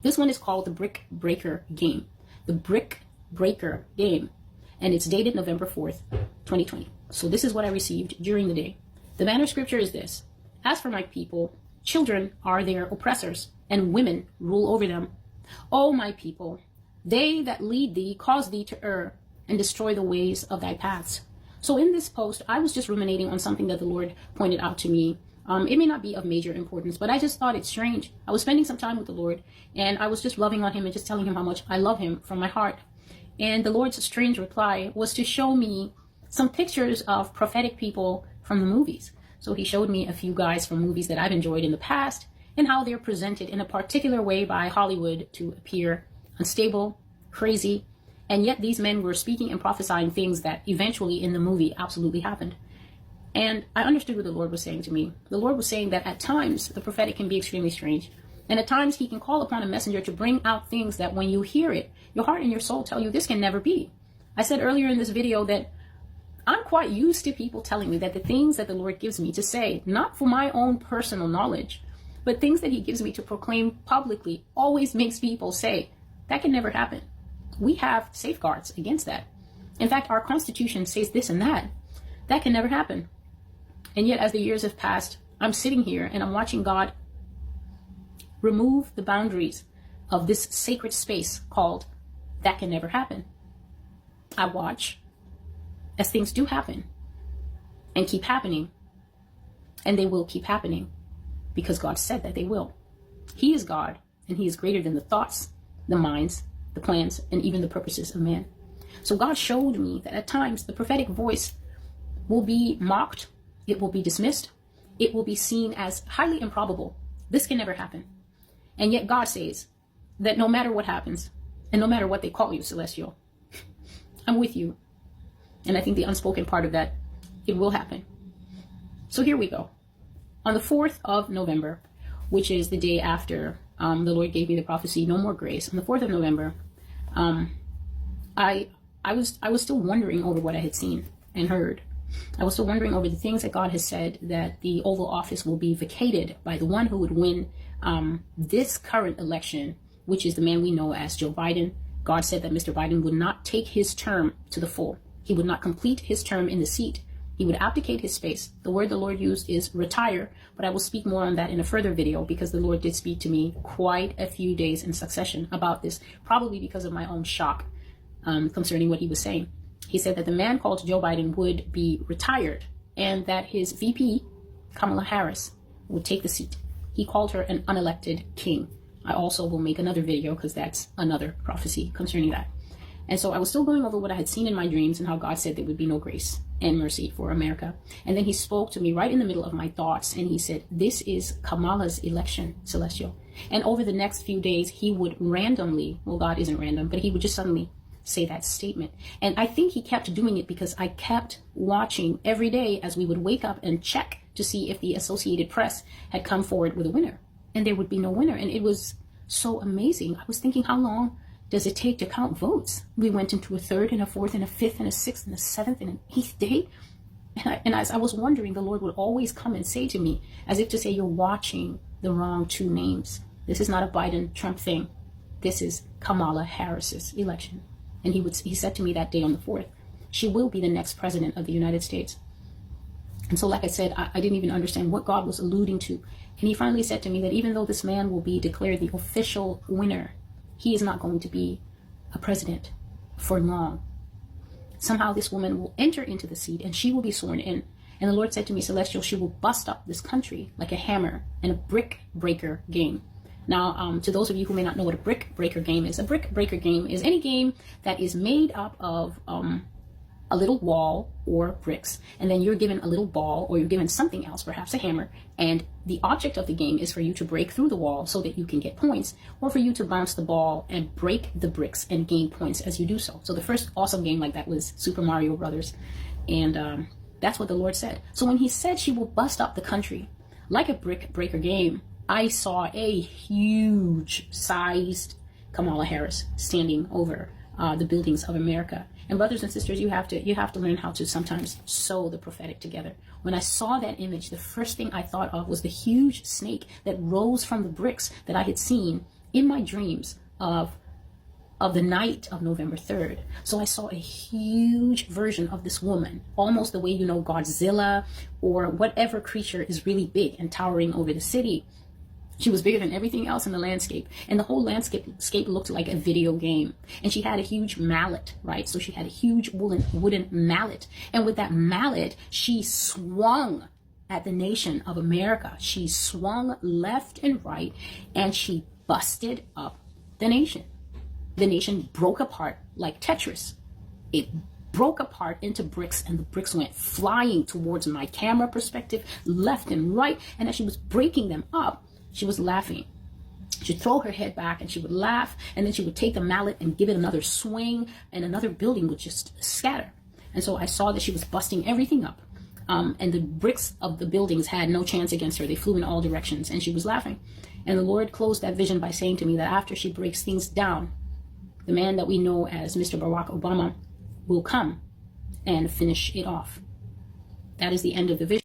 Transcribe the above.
This one is called the Brick Breaker Game. The Brick Breaker Game. And it's dated November 4th, 2020. So this is what I received during the day. The banner scripture is this: As for my people, children are their oppressors, and women rule over them. O my people, they that lead thee cause thee to err, and destroy the ways of thy paths. So in this post, I was just ruminating on something that the Lord pointed out to me. It may not be of major importance, but I just thought it's strange. I was spending some time with the Lord, and I was just loving on him and just telling him how much I love him from my heart. And the Lord's strange reply was to show me some pictures of prophetic people from the movies. So he showed me a few guys from movies that I've enjoyed in the past and how they're presented in a particular way by Hollywood to appear unstable, crazy, and yet these men were speaking and prophesying things that eventually in the movie absolutely happened. And I understood what the Lord was saying to me. The Lord was saying that at times the prophetic can be extremely strange. And at times he can call upon a messenger to bring out things that when you hear it, your heart and your soul tell you this can never be. I said earlier in this video that I'm quite used to people telling me that the things that the Lord gives me to say, not for my own personal knowledge, but things that he gives me to proclaim publicly, always makes people say, that can never happen. We have safeguards against that. In fact, our Constitution says this and that. That can never happen. And yet, as the years have passed, I'm sitting here and I'm watching God remove the boundaries of this sacred space called that can never happen. I watch as things do happen and keep happening, and they will keep happening because God said that they will. He is God, and he is greater than the thoughts, the minds, the plans, and even the purposes of man. So God showed me that at times the prophetic voice will be mocked, it will be dismissed, it will be seen as highly improbable. This can never happen. And yet God says that no matter what happens, and no matter what they call you, Celestial, I'm with you. And I think the unspoken part of that, it will happen. So here we go. On the 4th of November, which is the day after the Lord gave me the prophecy, No More Grace, on the 4th of November, I was still wondering over what I had seen and heard. I was still wondering over the things that God has said, that the Oval Office will be vacated by the one who would win this current election, which is the man we know as Joe Biden. God said that Mr. Biden would not take his term to the full. He would not complete his term in the seat. He would abdicate his space. The word the Lord used is retire, but I will speak more on that in a further video because the Lord did speak to me quite a few days in succession about this, probably because of my own shock concerning what he was saying. He said that the man called Joe Biden would be retired and that his VP, Kamala Harris, would take the seat. He called her an unelected king. I also will make another video because that's another prophecy concerning that. And so I was still going over what I had seen in my dreams and how God said there would be no grace and mercy for America. And then he spoke to me right in the middle of my thoughts. And he said, this is Kamala's election, Celestial. And over the next few days, he would randomly, well, God isn't random, but he would just suddenly say that statement. And I think he kept doing it because I kept watching every day as we would wake up and check to see if the Associated Press had come forward with a winner. And there would be no winner. And it was so amazing. I was thinking, how long does it take to count votes? We went into a third and a fourth and a fifth and a sixth and a seventh and an eighth day. And as I was wondering, the Lord would always come and say to me, as if to say, you're watching the wrong two names. This is not a Biden-Trump thing. This is Kamala Harris's election. And he said to me that day on the 4th, she will be the next president of the United States. And so, like I said, I didn't even understand what God was alluding to. And he finally said to me that even though this man will be declared the official winner, he is not going to be a president for long. Somehow this woman will enter into the seat and she will be sworn in. And the Lord said to me, Celestial, she will bust up this country like a hammer in a brick breaker game. Now, to those of you who may not know what a brick breaker game is, a brick breaker game is any game that is made up of a little wall or bricks, and then you're given a little ball or you're given something else, perhaps a hammer, and the object of the game is for you to break through the wall so that you can get points, or for you to bounce the ball and break the bricks and gain points as you do so. So the first awesome game like that was Super Mario Brothers, and that's what the Lord said. So when he said she will bust up the country like a brick breaker game, I saw a huge sized Kamala Harris standing over the buildings of America. And brothers and sisters, you have to learn how to sometimes sew the prophetic together. When I saw that image, the first thing I thought of was the huge snake that rose from the bricks that I had seen in my dreams of the night of November 3rd. So I saw a huge version of this woman, almost the way, you know, Godzilla or whatever creature is really big and towering over the city. She was bigger than everything else in the landscape. And the whole landscape looked like a video game. And she had a huge mallet, right? So she had a huge wooden mallet. And with that mallet, she swung at the nation of America. She swung left and right, and she busted up the nation. The nation broke apart like Tetris. It broke apart into bricks, and the bricks went flying towards my camera perspective, left and right. And as she was breaking them up, she was laughing. She'd throw her head back and she would laugh, and then she would take the mallet and give it another swing, and another building would just scatter. And so I saw that she was busting everything up. And the bricks of the buildings had no chance against her. They flew in all directions, and she was laughing. And the Lord closed that vision by saying to me that after she breaks things down, the man that we know as Mr. Barack Obama will come and finish it off. That is the end of the vision.